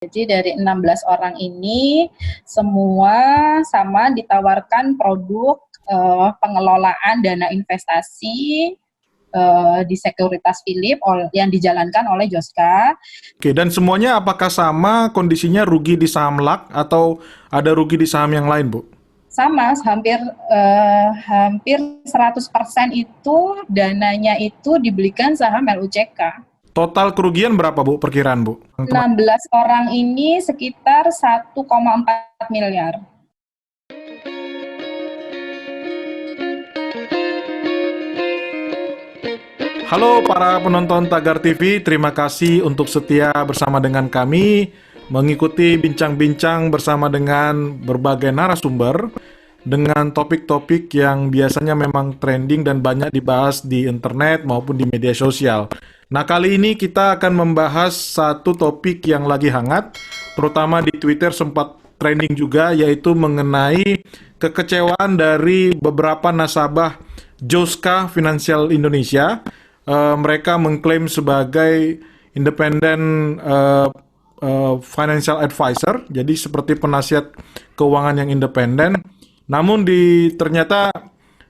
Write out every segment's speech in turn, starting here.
Jadi dari 16 orang ini semua sama ditawarkan produk pengelolaan dana investasi di Sekuritas Philip yang dijalankan oleh Joska. Oke, dan semuanya apakah sama kondisinya rugi di saham LAK atau ada rugi di saham yang lain, Bu? Sama, hampir 100% itu dananya itu dibelikan saham LUCK. Total kerugian berapa, Bu, perkiraan, Bu? 16 orang ini sekitar 1,4 miliar. Halo para penonton Tagar TV, terima kasih untuk setia bersama dengan kami mengikuti bincang-bincang bersama dengan berbagai narasumber dengan topik-topik yang biasanya memang trending dan banyak dibahas di internet maupun di media sosial. Nah, kali ini kita akan membahas satu topik yang lagi hangat, terutama di Twitter sempat trending juga, yaitu mengenai kekecewaan dari beberapa nasabah Joska Financial Indonesia. Mereka mengklaim sebagai independent financial advisor, jadi seperti penasihat keuangan yang independen. Namun ternyata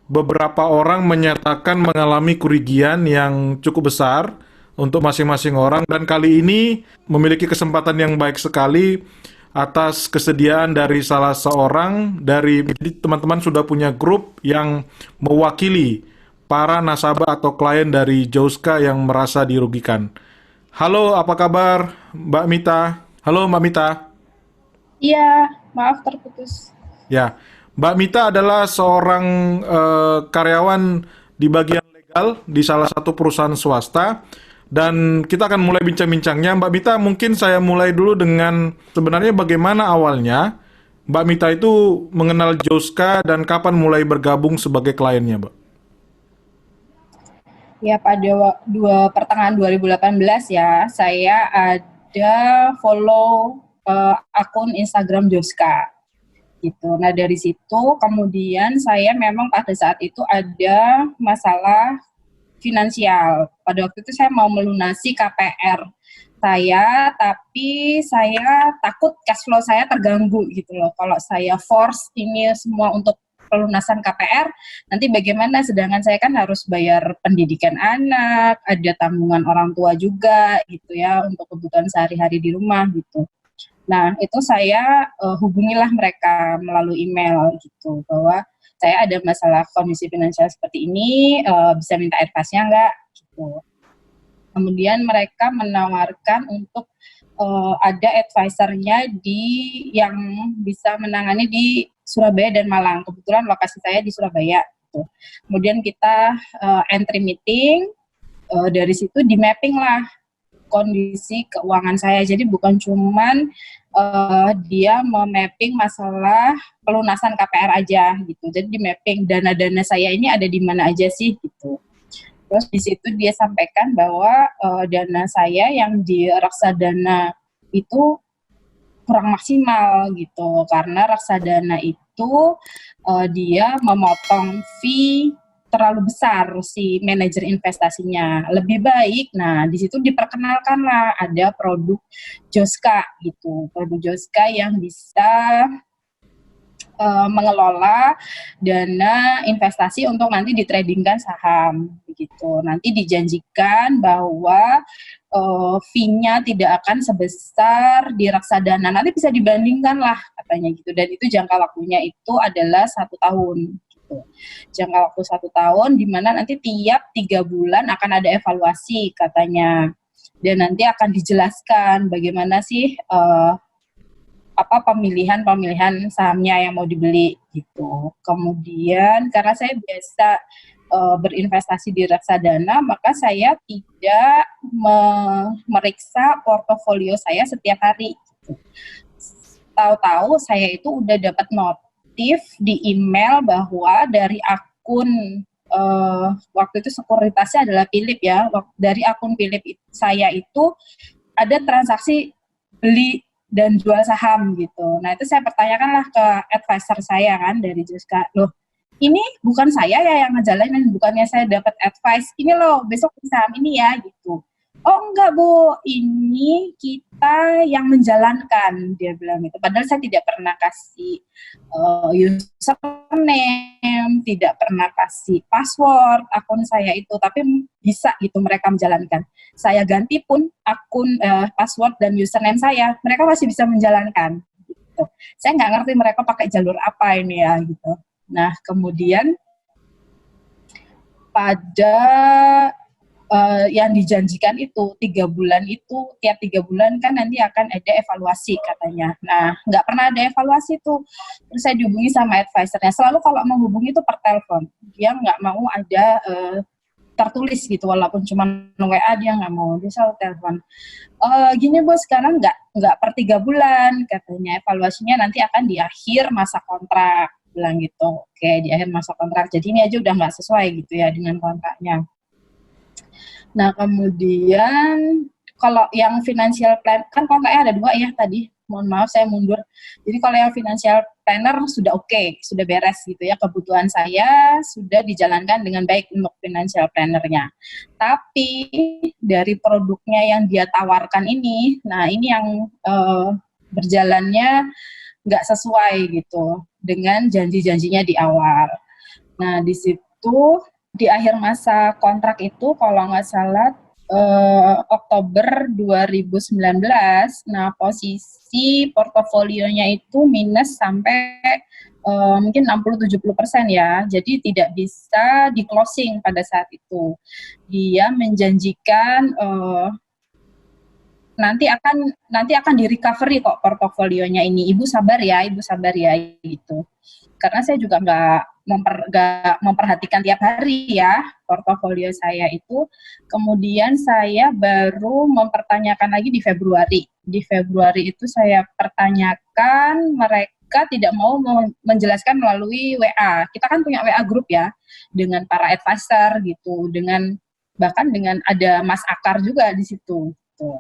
beberapa orang menyatakan mengalami kerugian yang cukup besar untuk masing-masing orang, dan kali ini memiliki kesempatan yang baik sekali atas kesediaan dari salah seorang jadi teman-teman sudah punya grup yang mewakili para nasabah atau klien dari Joska yang merasa dirugikan. Halo, apa kabar Mbak Mita? Halo Mbak Mita. Iya, maaf terputus. Ya, Mbak Mita adalah seorang karyawan di bagian legal di salah satu perusahaan swasta. Dan kita akan mulai bincang-bincangnya. Mbak Mita, mungkin saya mulai dulu dengan sebenarnya bagaimana awalnya Mbak Mita itu mengenal Joska dan kapan mulai bergabung sebagai kliennya, Mbak? Ya, pada pertengahan 2018 ya, saya ada follow akun Instagram Joska gitu. Nah, dari situ kemudian saya memang pada saat itu ada masalah finansial. Pada waktu itu saya mau melunasi KPR saya, tapi saya takut cash flow saya terganggu gitu loh. Kalau saya force ini semua untuk pelunasan KPR, nanti bagaimana? Sedangkan saya kan harus bayar pendidikan anak, ada tanggungan orang tua juga gitu ya untuk kebutuhan sehari-hari di rumah gitu. Nah, itu saya hubungilah mereka melalui email gitu bahwa saya ada masalah kondisi finansial seperti ini, bisa minta advice-nya enggak gitu. Kemudian mereka menawarkan untuk ada advisor-nya yang bisa menangani di Surabaya dan Malang. Kebetulan lokasi saya di Surabaya. Gitu. Kemudian kita entry meeting, dari situ di mapping lah kondisi keuangan saya. Jadi bukan cuman dia memapping masalah pelunasan KPR aja gitu. Jadi di mapping dana-dana saya ini ada di mana aja sih gitu. Terus di situ dia sampaikan bahwa dana saya yang di reksadana itu kurang maksimal gitu, karena reksadana itu dia memotong fee terlalu besar si manajer investasinya. Lebih baik, nah di situ diperkenalkan lah ada produk Joska gitu, produk Joska yang bisa mengelola dana investasi untuk nanti ditradingkan saham begitu. Nanti dijanjikan bahwa fee-nya tidak akan sebesar di reksadana. Nanti bisa dibandingkan lah katanya gitu. Dan itu jangka waktunya itu adalah 1 tahun. Gitu. Jangka waktu 1 tahun di mana nanti tiap 3 bulan akan ada evaluasi katanya. Dan nanti akan dijelaskan bagaimana sih pemilihan sahamnya yang mau dibeli gitu. Kemudian karena saya biasa berinvestasi di reksadana, maka saya tidak memeriksa portofolio saya setiap hari. Gitu. Tahu-tahu saya itu udah dapat notif di email bahwa dari akun waktu itu sekuritasnya adalah Philip ya. Dari akun Philip saya itu ada transaksi beli dan jual saham gitu. Nah itu saya pertanyakan lah ke advisor saya kan dari Joska, loh ini bukan saya ya yang ngejalanin, bukannya saya dapat advice, ini loh besok saham ini ya gitu. Oh enggak Bu, ini kita yang menjalankan, dia bilang gitu. Padahal saya tidak pernah kasih username, tidak pernah kasih password akun saya itu, tapi bisa gitu mereka menjalankan. Saya ganti pun akun password dan username saya, mereka masih bisa menjalankan. Gitu. Saya nggak ngerti mereka pakai jalur apa ini ya gitu. Nah kemudian pada yang dijanjikan itu 3 bulan itu tiap 3 bulan kan nanti akan ada evaluasi katanya. Nah nggak pernah ada evaluasi tuh. Terus saya dihubungi sama advisernya. Selalu kalau menghubungi itu per telepon. Dia nggak mau ada tertulis gitu, walaupun cuma WA dia nggak mau. Dia selalu telepon. Gini Bu, sekarang nggak per 3 bulan katanya. Evaluasinya nanti akan di akhir masa kontrak. Bilang gitu. Oke, di akhir masa kontrak. Jadi ini aja udah nggak sesuai gitu ya dengan kontraknya. Nah, kemudian kalau yang financial plan, kan kontraknya ada 2 ya tadi. Mohon maaf saya mundur. Jadi kalau yang financial planner sudah oke, sudah beres gitu ya. Kebutuhan saya sudah dijalankan dengan baik untuk financial planner-nya. Tapi dari produknya yang dia tawarkan ini, nah ini yang berjalannya nggak sesuai gitu dengan janji-janjinya di awal. Nah, di situ di akhir masa kontrak itu kalau nggak salah Oktober 2019, nah posisi portofolionya itu minus sampai mungkin 60-70% ya, jadi tidak bisa di closing pada saat itu. Dia menjanjikan nanti akan di recovery kok portofolionya ini. Ibu sabar ya gitu. Karena saya juga nggak memperhatikan tiap hari ya portofolio saya itu. Kemudian saya baru mempertanyakan lagi di Februari. Di Februari itu saya pertanyakan, mereka tidak mau menjelaskan melalui WA. Kita kan punya WA grup ya dengan para advisor gitu, bahkan dengan ada Mas Akar juga di situ. Gitu.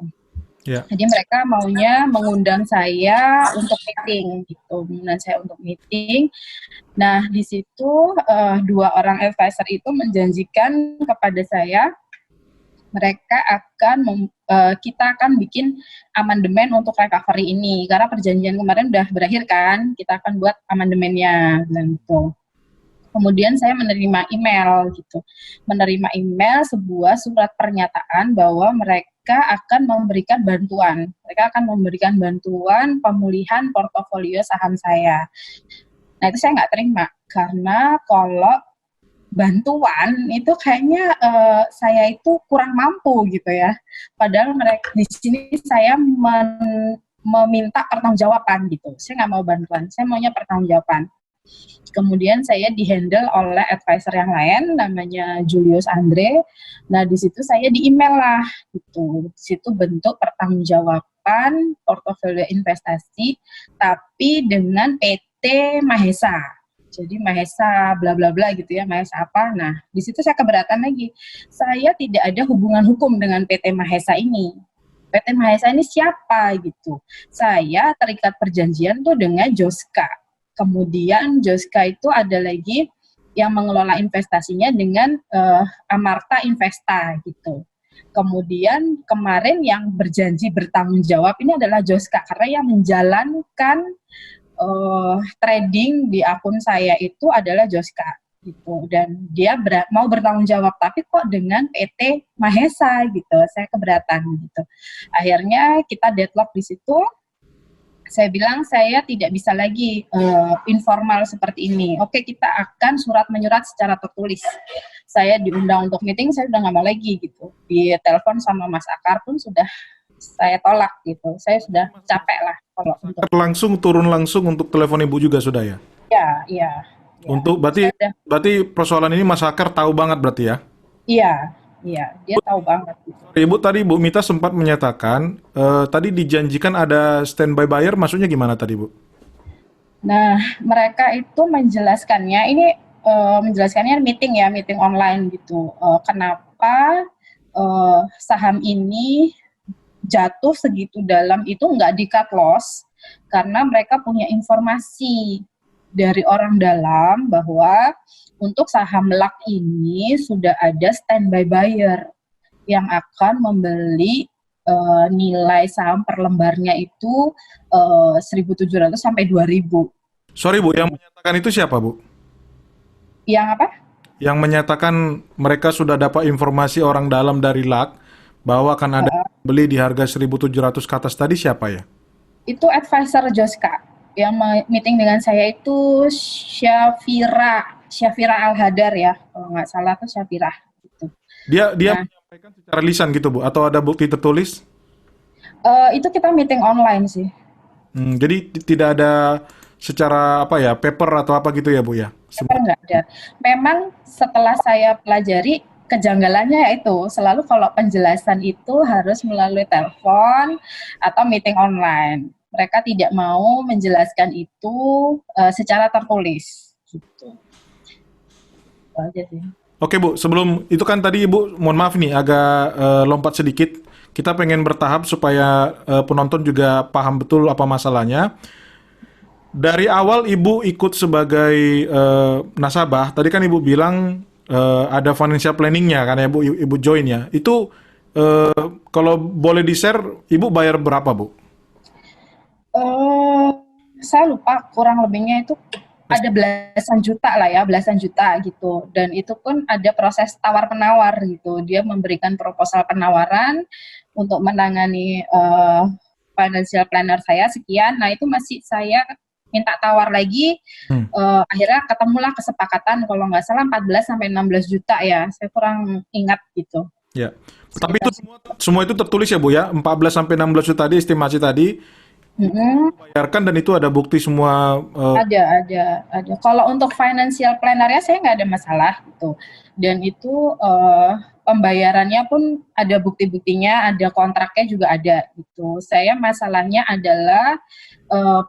Yeah. Jadi mereka maunya mengundang saya untuk meeting, gitu, mengundang saya untuk meeting. Nah di situ 2 orang advisor itu menjanjikan kepada saya, mereka kita akan bikin amandemen untuk recovery ini, karena perjanjian kemarin udah berakhir kan, kita akan buat amandemennya, gitu. Kemudian saya menerima email sebuah surat pernyataan bahwa mereka akan memberikan bantuan. Mereka akan memberikan bantuan pemulihan portofolio saham saya. Nah itu saya nggak terima, karena kalau bantuan itu kayaknya saya itu kurang mampu gitu ya. Padahal mereka di sini saya meminta pertanggungjawaban gitu. Saya nggak mau bantuan, saya maunya pertanggungjawaban. Kemudian saya dihandle oleh advisor yang lain, namanya Julius Andre. Nah di situ saya di email lah, gitu. Di situ bentuk pertanggungjawaban portofolio investasi, tapi dengan PT Mahesa. Jadi Mahesa bla bla bla gitu ya, Mahesa apa. Nah di situ saya keberatan lagi. Saya tidak ada hubungan hukum dengan PT Mahesa ini. PT Mahesa ini siapa gitu. Saya terikat perjanjian tuh dengan Joska. Kemudian Joska itu ada lagi yang mengelola investasinya dengan Amarta Investa gitu. Kemudian kemarin yang berjanji bertanggung jawab ini adalah Joska, karena yang menjalankan trading di akun saya itu adalah Joska gitu, dan dia mau bertanggung jawab, tapi kok dengan PT Mahesa gitu. Saya keberatan gitu. Akhirnya kita deadlock di situ. Saya bilang saya tidak bisa lagi informal seperti ini. Oke, kita akan surat menyurat secara tertulis. Saya diundang untuk meeting, saya udah nggak mau lagi gitu. Di telepon sama Mas Akar pun sudah saya tolak gitu. Saya sudah capek lah kalau untuk turun langsung untuk telepon ibu juga sudah ya? Iya. Untuk berarti persoalan ini Mas Akar tahu banget berarti ya? Iya, dia tahu banget. Ibu tadi Bu Mita sempat menyatakan tadi dijanjikan ada standby buyer, maksudnya gimana tadi Bu? Nah, mereka itu menjelaskannya meeting online gitu. Kenapa saham ini jatuh segitu dalam itu nggak di-cut loss, karena mereka punya informasi dari orang dalam bahwa untuk saham LAK ini sudah ada standby buyer. yang akan membeli nilai saham per lembarnya itu 1.700 sampai 2.000. Sorry Bu, yang menyatakan itu siapa Bu? Yang apa? Yang menyatakan mereka sudah dapat informasi orang dalam dari LAK bahwa akan ada beli di harga 1.700 ke atas tadi siapa ya? Itu advisor Joska. Yang meeting dengan saya itu Syafira Al-Hadar ya, kalau nggak salah tuh Syafira. Gitu. Dia Nah, menyampaikan secara lisan gitu Bu, atau ada bukti tertulis? itu kita meeting online sih. Jadi tidak ada secara apa ya, paper atau apa gitu ya Bu ya? Paper nggak ada. Memang setelah saya pelajari, kejanggalannya yaitu selalu kalau penjelasan itu harus melalui telepon atau meeting online. Mereka tidak mau menjelaskan itu secara tertulis. Gitu. Itu aja sih. Oke Bu, sebelum itu kan tadi Ibu, mohon maaf nih agak lompat sedikit. Kita pengen bertahap supaya penonton juga paham betul apa masalahnya. Dari awal Ibu ikut sebagai nasabah, tadi kan Ibu bilang ada financial planningnya kan ya Bu, Ibu join ya. Itu kalau boleh di-share, Ibu bayar berapa Bu? Saya lupa kurang lebihnya itu ada belasan juta lah ya, belasan juta gitu. Dan itu pun ada proses tawar-penawar gitu. Dia memberikan proposal penawaran untuk menangani financial planner saya sekian. Nah itu masih saya minta tawar lagi. Akhirnya ketemulah kesepakatan kalau nggak salah 14 sampai 16 juta ya. Saya kurang ingat gitu. Ya. Tapi itu semua itu tertulis ya Bu ya, 14 sampai 16 juta tadi estimasi tadi. Bayarkan dan itu ada bukti semua. Ada. Kalau untuk financial planner-nya saya nggak ada masalah gitu. Dan itu pembayarannya pun ada bukti-buktinya, ada kontraknya juga ada gitu. Saya masalahnya adalah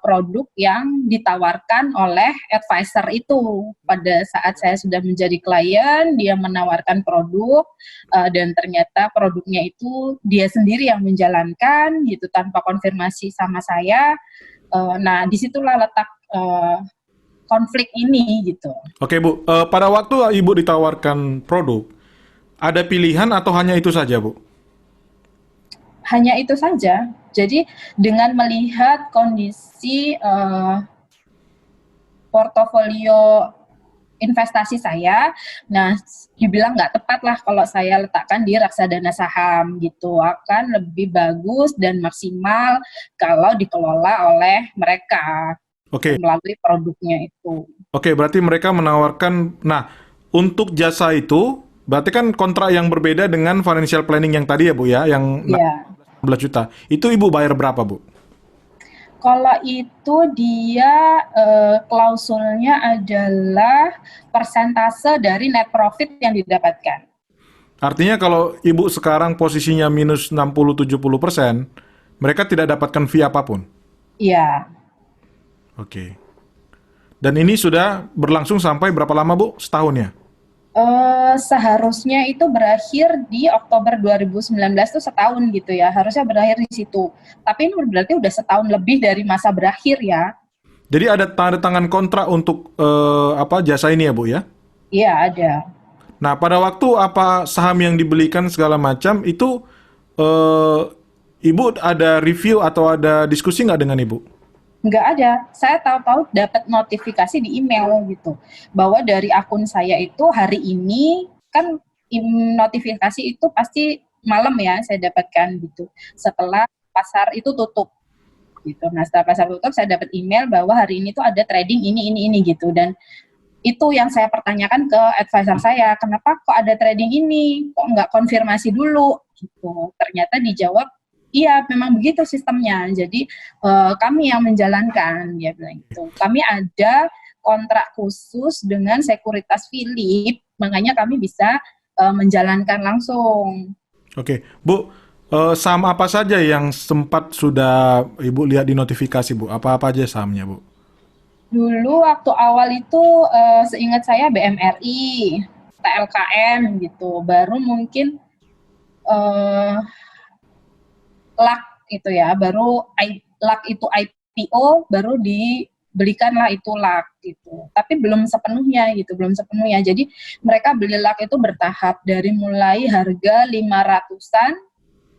produk yang ditawarkan oleh advisor itu. Pada saat saya sudah menjadi klien, dia menawarkan produk dan ternyata produknya itu dia sendiri yang menjalankan gitu tanpa konfirmasi sama saya. Nah, disitulah letak konflik ini gitu. Oke Bu, pada waktu Ibu ditawarkan produk, ada pilihan atau hanya itu saja Bu? Hanya itu saja. Jadi dengan melihat kondisi portofolio investasi saya, nah dibilang nggak tepat lah kalau saya letakkan di reksadana saham gitu, akan lebih bagus dan maksimal kalau dikelola oleh mereka melalui produknya itu. Oke, berarti mereka menawarkan, nah untuk jasa itu, berarti kan kontrak yang berbeda dengan financial planning yang tadi ya Bu ya, yang 16 juta. Itu Ibu bayar berapa Bu? Kalau itu dia klausulnya adalah persentase dari net profit yang didapatkan. Artinya kalau Ibu sekarang posisinya minus 60-70%, mereka tidak dapatkan fee apapun? Iya. Oke. Dan ini sudah berlangsung sampai berapa lama Bu? Setahun ya? Seharusnya itu berakhir di Oktober 2019 itu setahun gitu ya. Harusnya berakhir di situ. Tapi ini berarti udah setahun lebih dari masa berakhir ya. Jadi ada tanda tangan kontrak untuk jasa ini ya Bu ya? Iya ada. Nah pada waktu apa saham yang dibelikan segala macam itu Ibu ada review atau ada diskusi nggak dengan Ibu? Nggak ada. Saya tahu-tahu dapat notifikasi di email gitu. Bahwa dari akun saya itu hari ini, kan notifikasi itu pasti malam ya saya dapatkan gitu. Setelah pasar itu tutup. Gitu. Nah setelah pasar tutup saya dapat email bahwa hari ini tuh ada trading ini gitu. Dan itu yang saya pertanyakan ke advisor saya, kenapa kok ada trading ini? Kok nggak konfirmasi dulu? Gitu. Ternyata dijawab, iya, memang begitu sistemnya. Jadi kami yang menjalankan, dia bilang gitu. Kami ada kontrak khusus dengan sekuritas Philip, makanya kami bisa menjalankan langsung. Oke, Bu, saham apa saja yang sempat sudah Ibu lihat di notifikasi Bu? Apa-apa aja sahamnya Bu? Dulu waktu awal itu seingat saya BMRI, TLKM gitu. Baru mungkin LAK itu ya, baru LAK itu IPO baru di belikanlah itu lak gitu. Tapi belum sepenuhnya gitu, belum sepenuhnya. Jadi mereka beli lak itu bertahap dari mulai harga 500-an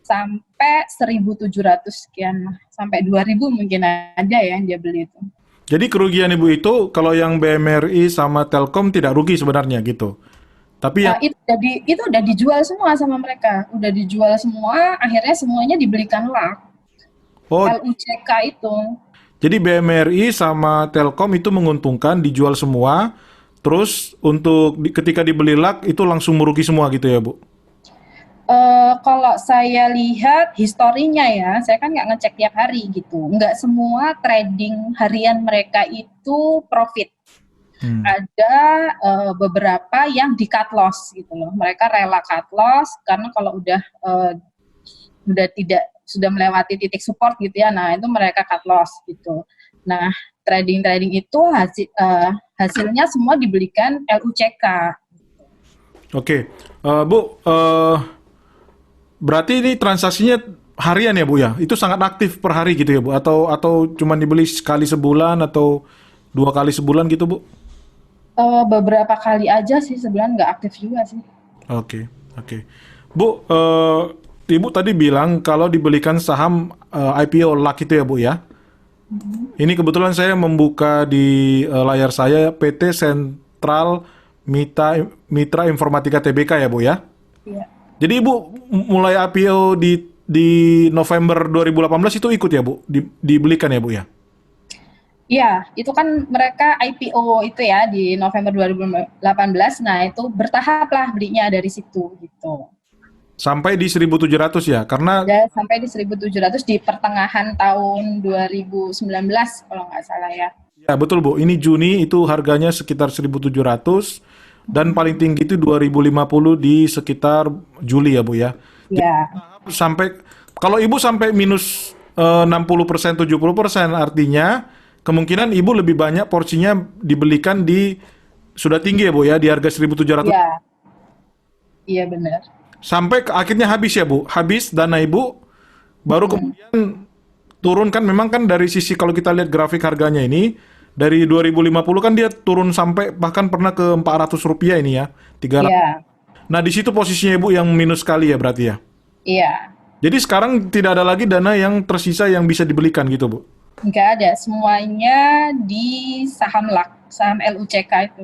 sampai 1.700 sekian, sampai 2.000 mungkin ada ya yang dia beli itu. Jadi kerugian Ibu itu kalau yang BMRI sama Telkom tidak rugi sebenarnya gitu. Tapi yang Itu udah dijual semua sama mereka, udah dijual semua, akhirnya semuanya dibelikan lak. oh LUCK itu. jadi BMRI sama Telkom itu menguntungkan dijual semua. Terus untuk ketika dibeli lak itu langsung merugi semua gitu ya Bu? Kalau saya lihat historinya ya, saya kan nggak ngecek tiap hari gitu. Nggak semua trading harian mereka itu profit. Ada beberapa yang di cut loss gitu loh. Mereka rela cut loss karena kalau sudah melewati titik support gitu ya. Nah itu mereka cut loss gitu. Nah trading itu hasilnya semua dibelikan LUCK. Oke. Bu, berarti ini transaksinya harian ya Bu ya? Itu sangat aktif per hari gitu ya Bu? Atau cuma dibeli sekali sebulan atau 2 kali sebulan gitu Bu? Beberapa kali aja sih, sebulan nggak aktif juga sih. Oke. Bu, Ibu tadi bilang kalau dibelikan saham IPO LAK itu ya Bu ya? Ini kebetulan saya membuka di layar saya PT Sentral Mitra Informatika Tbk ya Bu ya? Iya. Jadi Ibu mulai IPO di November 2018 itu ikut ya Bu? Dibelikan ya Bu ya? Iya, itu kan mereka IPO itu ya di November 2018. Nah, itu bertahap lah belinya dari situ gitu. Sampai di 1.700 ya? Karena Ya, sampai di 1.700 di pertengahan tahun 2019 kalau nggak salah ya. ya betul Bu, ini Juni itu harganya sekitar 1.700 dan paling tinggi itu 2.050 di sekitar Juli ya Bu ya? Ya, Sampai kalau Ibu sampai minus 60%, 70% artinya kemungkinan Ibu lebih banyak porsinya dibelikan di sudah tinggi ya Bu ya, di harga 1.700 iya, iya benar. sampai akhirnya habis ya Bu, habis dana Ibu baru kemudian turun kan, memang kan dari sisi kalau kita lihat grafik harganya ini dari 2050 kan dia turun sampai bahkan pernah ke Rp400 ini ya, 300. Iya, Nah di situ posisinya Ibu yang minus sekali ya berarti ya. iya. Jadi sekarang tidak ada lagi dana yang tersisa yang bisa dibelikan gitu Bu. Nggak ada, semuanya di saham LAK, saham LUCK itu.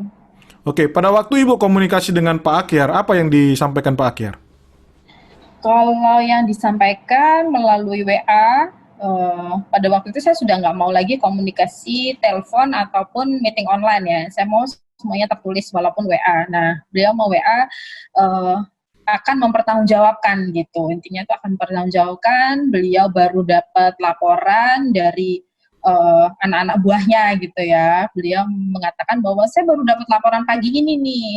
Oke, pada waktu Ibu komunikasi dengan Pak Akyar, apa yang disampaikan Pak Akyar? Kalau yang disampaikan melalui WA, pada waktu itu saya sudah nggak mau lagi komunikasi telepon ataupun meeting online ya. Saya mau semuanya tertulis walaupun WA. Nah, beliau mau WA akan mempertanggungjawabkan gitu. Intinya itu akan mempertanggungjawabkan. Beliau baru dapat laporan dari anak-anak buahnya gitu ya. Beliau mengatakan bahwa saya baru dapat laporan pagi ini nih.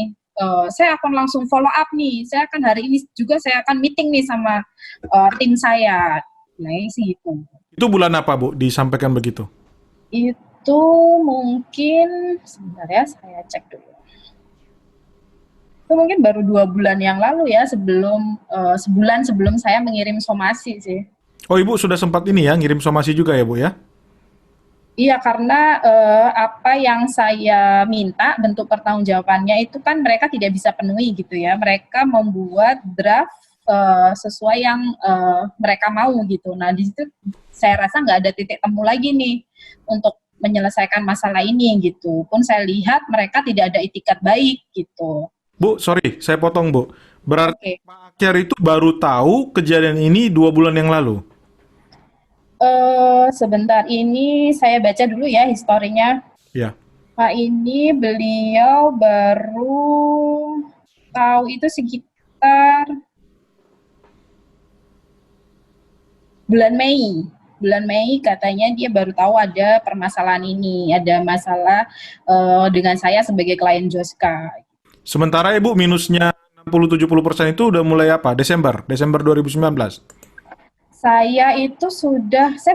Saya akan langsung follow up nih. Saya akan hari ini juga saya akan meeting nih sama tim saya. Nah, sih itu. Itu bulan apa Bu disampaikan begitu? Itu mungkin sebentar ya, saya cek dulu. Itu mungkin baru 2 bulan yang lalu ya, sebulan sebelum saya mengirim somasi sih. Oh Ibu sudah sempat ini ya ngirim somasi juga ya Bu ya? Iya, karena apa yang saya minta bentuk pertanggungjawabannya itu kan mereka tidak bisa penuhi gitu ya. Mereka membuat draft sesuai yang mereka mau gitu. Nah di situ saya rasa nggak ada titik temu lagi nih untuk menyelesaikan masalah ini gitu. Pun saya lihat mereka tidak ada itikat baik gitu. Bu, sorry, saya potong Bu. Berarti Oke. Pak Akyar itu baru tahu kejadian ini 2 bulan yang lalu? Sebentar, ini saya baca dulu ya historinya. Ya. Pak ini beliau baru tahu itu sekitar bulan Mei. Bulan Mei katanya dia baru tahu ada permasalahan ini, ada masalah dengan saya sebagai klien Joska. Sementara Ibu minusnya 60-70% itu udah mulai apa? Desember 2019. Saya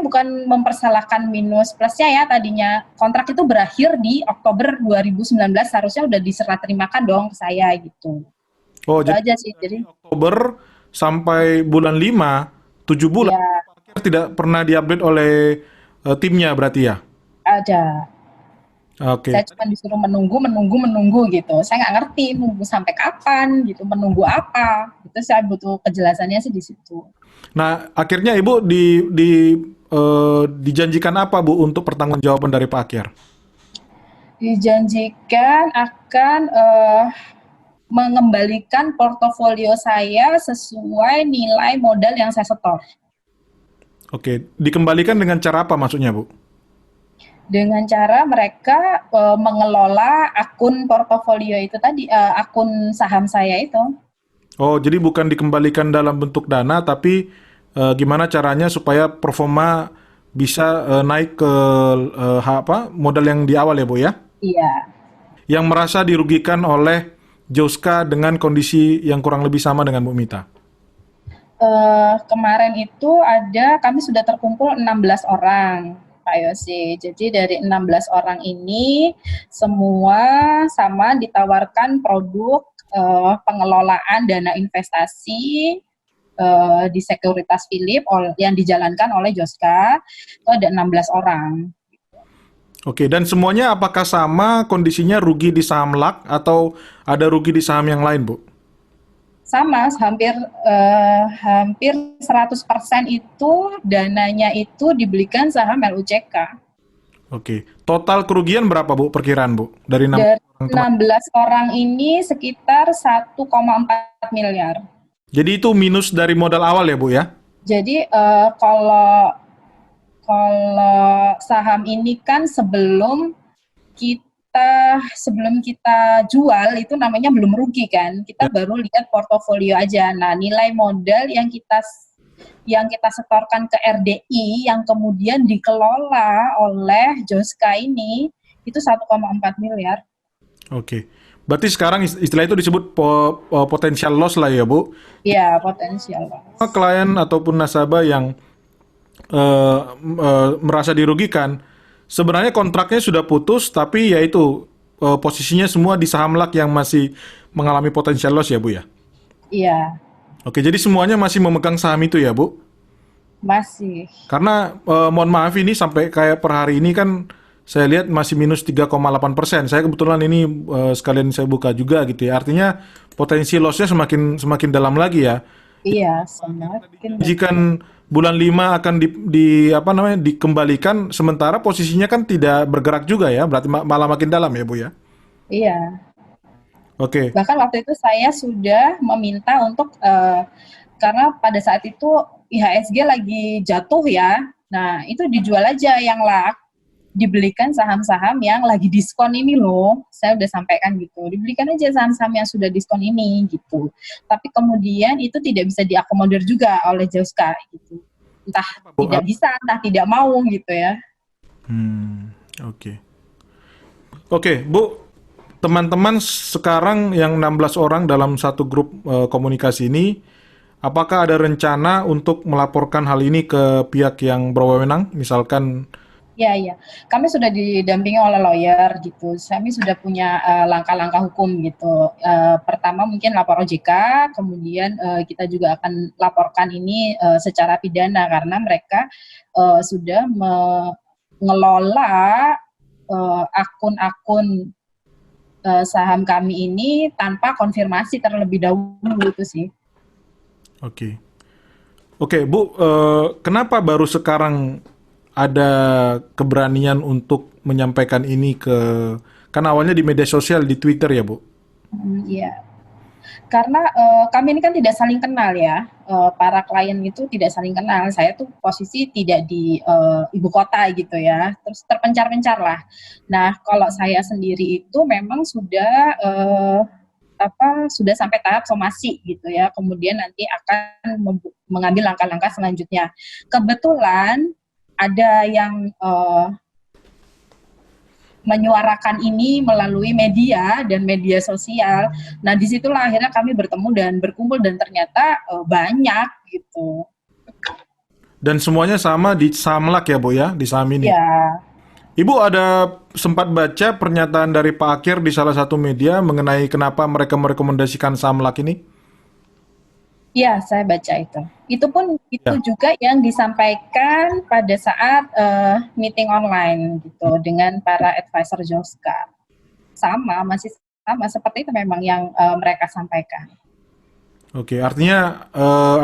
bukan mempersalahkan minus plusnya ya, tadinya kontrak itu berakhir di Oktober 2019, harusnya udah diserah terimakan dong ke saya gitu. Oh, Itu jadi aja sih. Jadi Oktober sampai bulan 5, 7 bulan ya Pak Akyar tidak pernah diupdate oleh timnya berarti ya? ada. Oke. Saya cuma disuruh menunggu gitu. Saya nggak ngerti nunggu sampai kapan gitu, menunggu apa. Itu saya butuh kejelasannya sih di situ. Nah, akhirnya Ibu dijanjikan apa Bu untuk pertanggungjawaban dari Pak Akyar? Dijanjikan akan mengembalikan portofolio saya sesuai nilai modal yang saya setor. Oke, dikembalikan dengan cara apa maksudnya Bu? Dengan cara mereka mengelola akun portofolio itu tadi, akun saham saya itu. Oh, jadi bukan dikembalikan dalam bentuk dana, tapi gimana caranya supaya performa bisa naik ke modal yang di awal ya Bu ya? Iya. Yang merasa dirugikan oleh Joska dengan kondisi yang kurang lebih sama dengan Bu Mita. Kemarin itu kami sudah terkumpul 16 orang, Pak Yosi. Jadi dari 16 orang ini semua sama ditawarkan produk pengelolaan dana investasi di Sekuritas Philip yang dijalankan oleh Joska. Itu ada 16 orang. Oke, dan semuanya apakah sama kondisinya rugi di saham LAK atau ada rugi di saham yang lain, Bu? Sama, hampir 100% itu dananya itu dibelikan saham LUCK. Oke, total kerugian berapa Bu perkiraan Bu? Dari Dari 16 16 orang ini sekitar 1,4 miliar. Jadi itu minus dari modal awal ya Bu ya? Jadi kalau saham ini kan sebelum kita jual itu namanya belum rugi kan, kita baru lihat portofolio aja. Nah, nilai modal yang kita setorkan ke RDI yang kemudian dikelola oleh Joska ini itu 1,4 miliar. Oke, berarti sekarang istilah itu disebut potensial loss lah ya Bu? Iya, potensial. Klien ataupun nasabah yang merasa dirugikan, sebenarnya kontraknya sudah putus, tapi yaitu posisinya semua di saham LAK yang masih mengalami potensial loss ya Bu ya? Iya. Oke, jadi semuanya masih memegang saham itu ya Bu? Masih. Karena mohon maaf ini sampai kayak per hari ini kan saya lihat masih minus 3,8%. Saya kebetulan ini sekalian saya buka juga gitu ya. Artinya potensi lossnya semakin dalam lagi ya. Iya, semakin. Jika bulan 5 akan dikembalikan, sementara posisinya kan tidak bergerak juga ya, berarti malah makin dalam ya Bu ya. Iya. Oke. Bahkan waktu itu saya sudah meminta untuk karena pada saat itu IHSG lagi jatuh ya. Nah, itu dijual aja yang LAK. Dibelikan saham-saham yang lagi diskon ini loh, saya udah sampaikan gitu, dibelikan aja saham-saham yang sudah diskon ini gitu. Tapi kemudian itu tidak bisa diakomodir juga oleh Joska gitu, entah tidak bisa, entah tidak mau gitu ya. Oke. Oke, Bu, teman-teman sekarang yang 16 orang dalam satu grup komunikasi ini, apakah ada rencana untuk melaporkan hal ini ke pihak yang berwenang, misalkan? Iya. Kami sudah didampingi oleh lawyer gitu. Kami sudah punya langkah-langkah hukum gitu. Pertama mungkin lapor OJK, kemudian kita juga akan laporkan ini secara pidana karena mereka sudah mengelola akun-akun saham kami ini tanpa konfirmasi terlebih dahulu itu sih. Oke, Bu, kenapa baru sekarang ada keberanian untuk menyampaikan ini kan awalnya di media sosial, di Twitter ya Bu? Iya, karena kami ini kan tidak saling kenal ya, para klien itu tidak saling kenal. Saya tuh posisi tidak di ibu kota gitu ya, terus terpencar-pencar lah. Nah, kalau saya sendiri itu memang sudah sampai tahap somasi gitu ya, kemudian nanti akan mengambil langkah-langkah selanjutnya. Kebetulan ada yang menyuarakan ini melalui media dan media sosial. Nah, disitulah akhirnya kami bertemu dan berkumpul dan ternyata banyak gitu. Dan semuanya sama di saham LAK ya Bu ya, di saham ini? Ya. Ibu ada sempat baca pernyataan dari Pak Akyar di salah satu media mengenai kenapa mereka merekomendasikan saham LAK ini? Iya, saya baca itu. Itu pun itu Ya. juga yang disampaikan pada saat meeting online gitu dengan para advisor Joska. Sama, masih sama seperti itu memang yang mereka sampaikan. Oke, artinya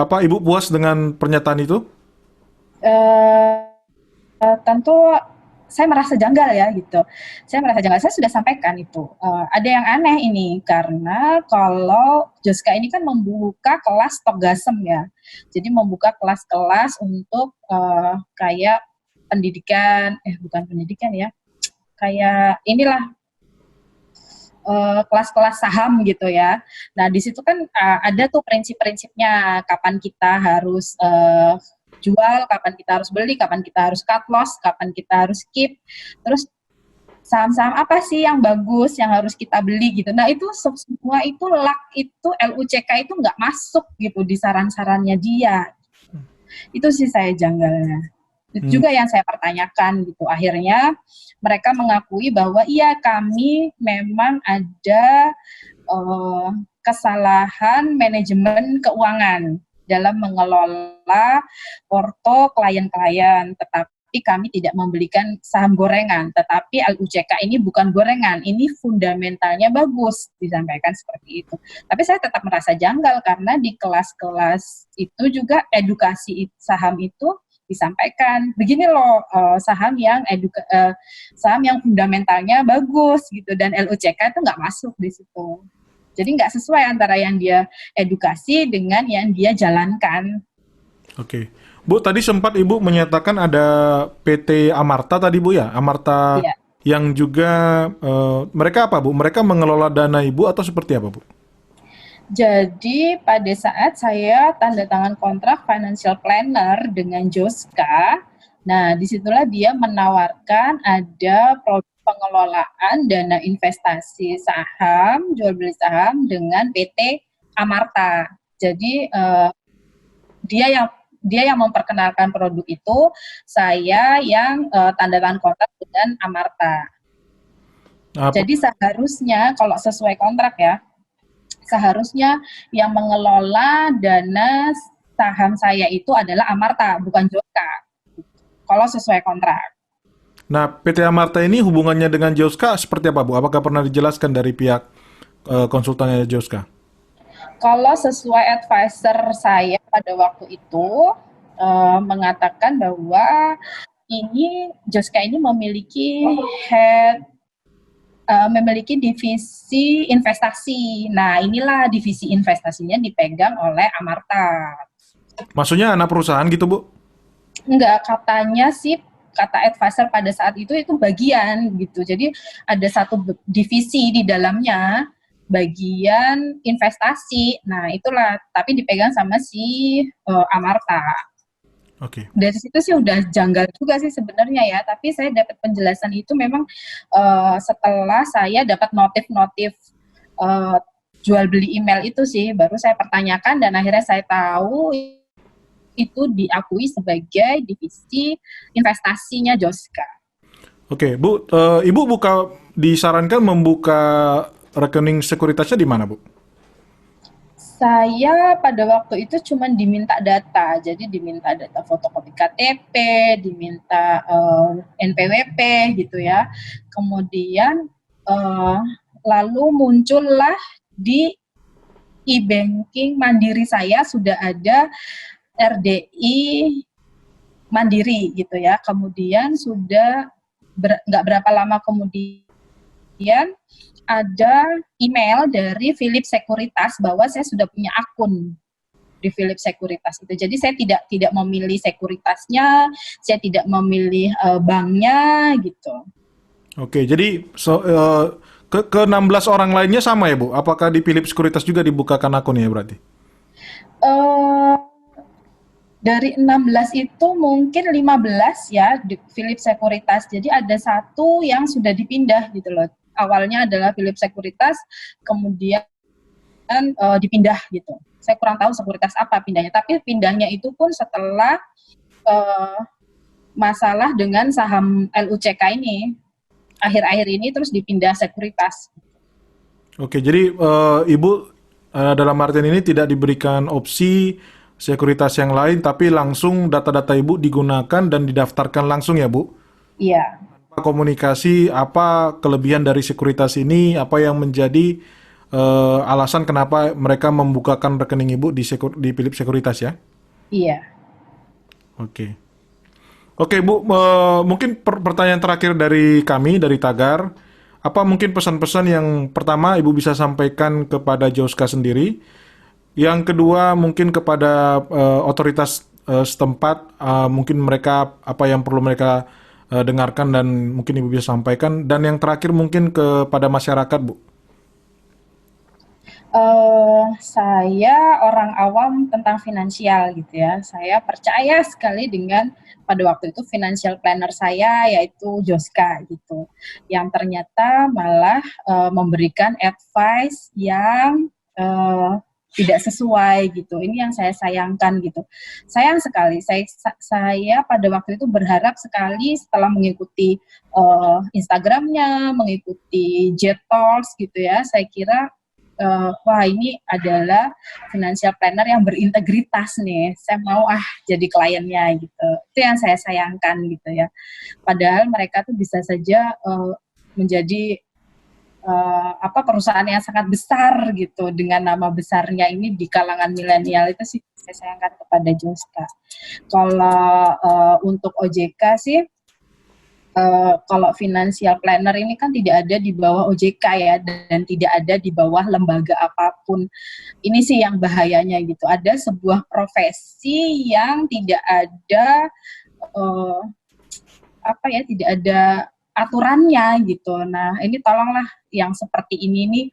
apa Ibu puas dengan pernyataan itu? Eh, tentu saya merasa janggal ya gitu. Saya merasa janggal. Saya sudah sampaikan itu. Ada yang aneh ini karena kalau Joska ini kan membuka kelas Togasem ya. Jadi membuka kelas-kelas untuk kayak pendidikan, bukan pendidikan ya, kayak inilah kelas-kelas saham gitu ya. Nah di situ kan ada tuh prinsip-prinsipnya kapan kita harus jual, kapan kita harus beli, kapan kita harus cut loss, kapan kita harus keep, terus saham-saham apa sih yang bagus yang harus kita beli gitu. Nah itu semua itu itu LUCK itu nggak masuk gitu di saran-sarannya dia. Itu sih saya janggalnya. Itu Hmm. juga yang saya pertanyakan gitu. Akhirnya mereka mengakui bahwa iya kami memang ada kesalahan manajemen keuangan dalam mengelola porto klien-klien, tetapi kami tidak membelikan saham gorengan, tetapi LUCK ini bukan gorengan, ini fundamentalnya bagus, disampaikan seperti itu. Tapi saya tetap merasa janggal karena di kelas-kelas itu juga edukasi saham itu disampaikan begini loh saham yang fundamentalnya bagus gitu dan LUCK itu nggak masuk di situ. Jadi nggak sesuai antara yang dia edukasi dengan yang dia jalankan. Oke. Bu, tadi sempat Ibu menyatakan ada PT Amarta tadi Bu ya? Amarta Iya. yang juga mereka apa Bu? Mereka mengelola dana Ibu atau seperti apa Bu? Jadi pada saat saya tanda tangan kontrak financial planner dengan Joska, nah disitulah dia menawarkan ada produk pengelolaan dana investasi saham, jual beli saham dengan PT Amarta. Jadi dia yang memperkenalkan produk itu, saya yang tanda tangan kontrak dengan Amarta. Apa? Jadi seharusnya kalau sesuai kontrak ya, seharusnya yang mengelola dana saham saya itu adalah Amarta, bukan Joska. Kalau sesuai kontrak. Nah, PT Amarta ini hubungannya dengan Joska seperti apa Bu? Apakah pernah dijelaskan dari pihak konsultannya Joska? Kalau sesuai advisor saya pada waktu itu mengatakan bahwa ini Joska ini memiliki divisi investasi. Nah, inilah divisi investasinya dipegang oleh Amarta. Maksudnya anak perusahaan gitu Bu? Enggak, katanya sih kata advisor pada saat itu bagian gitu. Jadi ada satu divisi di dalamnya bagian investasi. Nah, itulah tapi dipegang sama si Amarta. Oke. Dari situ sih udah janggal juga sih sebenarnya ya, tapi saya dapat penjelasan itu memang setelah saya dapat notif-notif uh, jual beli email itu sih, baru saya pertanyakan dan akhirnya saya tahu itu diakui sebagai divisi investasinya Joska. Oke, Bu, Ibu disarankan membuka rekening sekuritasnya di mana Bu? Saya pada waktu itu cuma diminta data, jadi diminta data fotokopi KTP, diminta NPWP gitu ya. Kemudian lalu muncullah di e-banking Mandiri saya sudah ada RDI Mandiri gitu ya. Kemudian sudah nggak berapa lama kemudian ada email dari Philip Sekuritas bahwa saya sudah punya akun di Philip Sekuritas itu. Jadi saya tidak memilih sekuritasnya, saya tidak memilih banknya gitu. Oke, jadi ke 16 orang lainnya sama ya Bu? Apakah di Philip Sekuritas juga dibukakan akunnya berarti? Uh, dari 16 itu mungkin 15 ya di Philip Sekuritas. Jadi ada satu yang sudah dipindah gitu loh. Awalnya adalah Philip Sekuritas, kemudian dipindah gitu. Saya kurang tahu sekuritas apa pindahnya, tapi pindahnya itu pun setelah masalah dengan saham LUCK ini. Akhir-akhir ini terus dipindah sekuritas. Oke, jadi Ibu dalam artian ini tidak diberikan opsi sekuritas yang lain, tapi langsung data-data Ibu digunakan dan didaftarkan langsung ya Bu? Iya. Komunikasi, apa kelebihan dari sekuritas ini, apa yang menjadi alasan kenapa mereka membukakan rekening Ibu di Philips Sekuritas ya? Iya. Oke. Oke Bu, mungkin pertanyaan terakhir dari kami, dari Tagar. Apa mungkin pesan-pesan yang pertama Ibu bisa sampaikan kepada Joska sendiri? Yang kedua mungkin kepada otoritas setempat, mungkin mereka apa yang perlu mereka dengarkan dan mungkin Ibu bisa sampaikan. Dan yang terakhir mungkin kepada masyarakat, Bu. Saya orang awam tentang finansial gitu ya. Saya percaya sekali dengan pada waktu itu financial planner saya yaitu Joska gitu. Yang ternyata malah memberikan advice yang tidak sesuai gitu. Ini yang saya sayangkan gitu. Sayang sekali. Saya pada waktu itu berharap sekali setelah mengikuti Instagramnya, mengikuti Jet Talks gitu ya. Saya kira wah ini adalah financial planner yang berintegritas nih. Saya mau jadi kliennya gitu. Itu yang saya sayangkan gitu ya. Padahal mereka tuh bisa saja menjadi perusahaan yang sangat besar gitu dengan nama besarnya ini di kalangan milenial. Itu sih saya sayangkan kepada Joska. Kalau untuk OJK sih kalau financial planner ini kan tidak ada di bawah OJK ya, dan tidak ada di bawah lembaga apapun. Ini sih yang bahayanya gitu. Ada sebuah profesi yang tidak ada tidak ada aturannya gitu. Nah, ini tolonglah yang seperti ini nih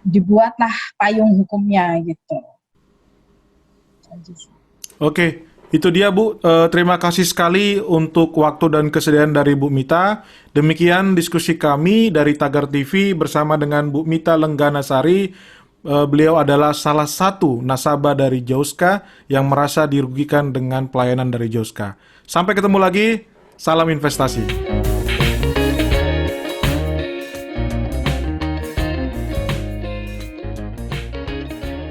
dibuatlah payung hukumnya gitu. Oke. Itu dia Bu, terima kasih sekali untuk waktu dan kesediaan dari Bu Mita. Demikian diskusi kami dari Tagar TV bersama dengan Bu Mita Lengganasari. Beliau adalah salah satu nasabah dari Joska yang merasa dirugikan dengan pelayanan dari Joska. Sampai ketemu lagi, salam investasi.